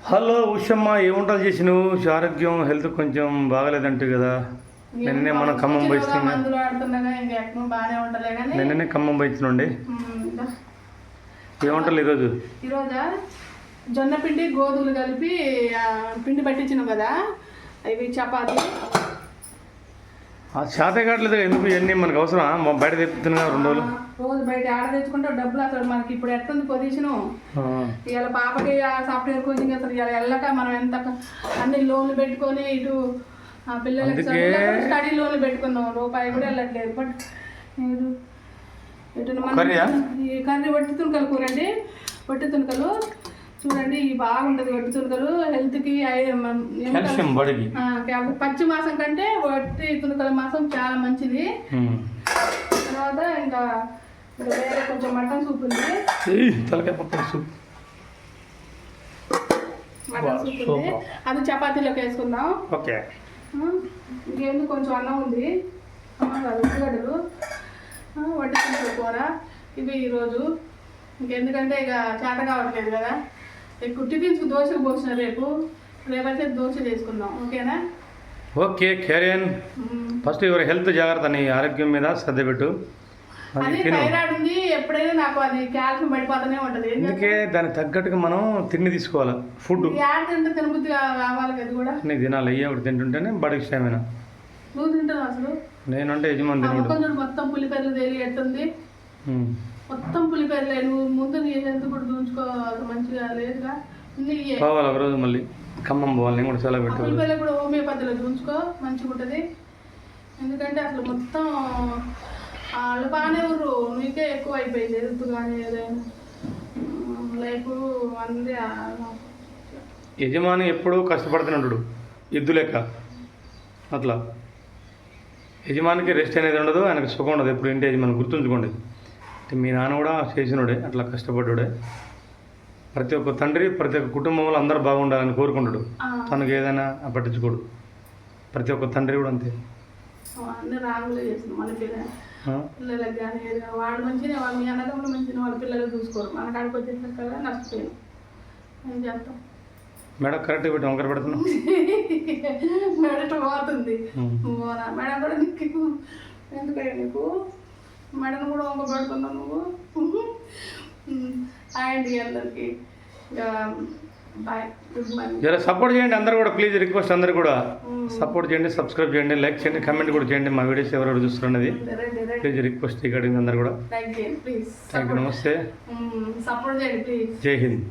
Hello Ushamma, ఏముంటాలు చేసినావు? ఆరోగ్యం health కొంచెం బాగలేదంటే కదా. నిన్నే మనం ఖమ్మం పోయిస్తున్నాం. నిన్ననే ఖమ్మం పోయిస్తుండే. ఏముంటారు ఈరోజు? ఈరోజా జొన్న పిండి గోధుమలు కలిపి పిండి పట్టించినాం కదా, ఇవి చపాతి. శాతే కావట్లేదు ఎందుకు? ఇవన్నీ మనకు అవసరం? బయట తెప్పుతున్నా 2 రోజులు రోజు బయట ఆడ తెచ్చుకుంటే డబ్బులు అసలు మనకి ఇప్పుడు ఎట్టుంది పొజిషను. ఇవాళ పాపకి సాఫ్ట్వేర్ కోచింగ్ అసలు ఇవాళ వెళ్ళక మనం ఎంత అన్ని లోన్లు పెట్టుకొని ఇటు పిల్లలకి స్టడీ లోన్లు పెట్టుకున్నాం, రూపాయి కూడా వెళ్ళట్లేదు. బట్ కర్రీ వట్టి తునకలు కూర అండి. వట్టి తునకలు చూడండి, ఇవి బాగుంటుంది. వట్టి తునకలు హెల్త్కి పచ్చి మాసం కంటే వట్టి తునకల మాసం చాలా మంచిది. తర్వాత ఇంకా వేరే కొంచెం మటన్ సూప్ ఉంది. మటన్ సూప్ ఉంది, అది చపాతీలోకి వేసుకుందాం. ఓకే. ఇంకేందుకు కొంచెం అన్నం ఉంది, ఉల్లిగడ్డలు, వడ్డీ తునకల కూర. ఇవి ఈరోజు ఇంకెందుకంటే ఇక చేత కావట్లేదు కదా. ఎక్కువ టిఫిన్స్కి దోశకు పోసిన రేపైతే దోశ చేసుకుందాం. ఓకేనా? ఓకే క్యారియన్. ఫస్ట్ ఎవరి హెల్త్ జాగ్రత్త, నీ ఆరోగ్యం మీద శ్రద్ధ పెట్టు. అది థైరాయిడ్ ఉంది, ఎప్పుడైనా నాకు అది కాల్షియం పడిపోతూనే ఉంటుంది. అందుకే దానికి తగ్గట్టుగా మనం తిండి తీసుకోవాలి. ఫుడ్ తింటే తినబుద్ధి కావాలి కదా కూడా. నీ తినాలి, అయ్యే ఒకటి తింటుంటేనే బడికి ఇష్టమైన. నువ్వు తింటావు అసలు? నేనంటే యజమాని తినడు. మొత్తం పులిపేర్లు తేలి ఎట్టుంది, మొత్తం పులిపేర్లే. నువ్వు ముందు నీ హెల్త్ కూడా చూసుకో, మంచిగా లేదుగా. పోవాలి ఒక రోజు, మళ్ళీ ఖమ్మం పోవాలి. నేను కూడా చాలా పెట్టు. పులిపేర్లు కూడా హోమియోపతిలో చూసుకో, మంచిగా ఉంటుంది. ఎందుకంటే అసలు మొత్తం వాళ్ళు బాగానే ఊరు, నీకే ఎక్కువ అయిపోయింది. ఎదుగు కానీ ఏదైనా లైఫ్ అంది. యజమాని ఎప్పుడూ కష్టపడుతున్నాడు, ఎద్దు లెక్క. అట్లా యజమానికి రెస్ట్ అనేది ఉండదు, ఆయనకు సుఖం ఉండదు ఎప్పుడు. ఇంటి యజమాని గుర్తుంచుకోండి. మీ నాన్న కూడా చేసినోడే, అట్లా కష్టపడ్డాడే. ప్రతి ఒక్క తండ్రి ప్రతి ఒక్క కుటుంబంలో అందరూ బాగుండాలని కోరుకుంటాడు. తనకు ఏదైనా పట్టించుకోడు. ప్రతి ఒక్క తండ్రి కూడా అంతే. అన్ని రాంగులే చేస్తున్నాం మన పిల్లలకు కానీ ఏదైనా. వాళ్ళు మంచిగా, వాళ్ళు మీ అన్నదమ్ములు మంచిగా వాళ్ళ పిల్లలు చూసుకోరు. మన కాడికి వచ్చేసరికి కదా నష్టపోయాను. ఏం చేస్తాం? మేడం కరెక్ట్గా పెట్టి వంకర పెడుతున్నాం. మేడట పోతుంది. మేడం కూడా నీకు ఎందుకయ్యా, నీకు మేడం కూడా వంక పెడుతున్నావు నువ్వు. అండి అందరికి బాయ్, గుడ్ మార్నింగ్. జర సపోర్ట్ చేయండి అందరు కూడా, ప్లీజ్ రిక్వెస్ట్. అందరు కూడా సపోర్ట్ చేయండి, సబ్స్క్రైబ్ చేయండి, లైక్ చేయండి, కామెంట్ కూడా చేయండి. మా వీడియోస్ ఎవరెవరు చూస్తున్నది ప్లీజ్ రిక్వెస్ట్ ఇక్కడ అందరు కూడా. Thank you. నమస్తే. సపోర్ట్ చేయండి ప్లీజ్. జై హింద్.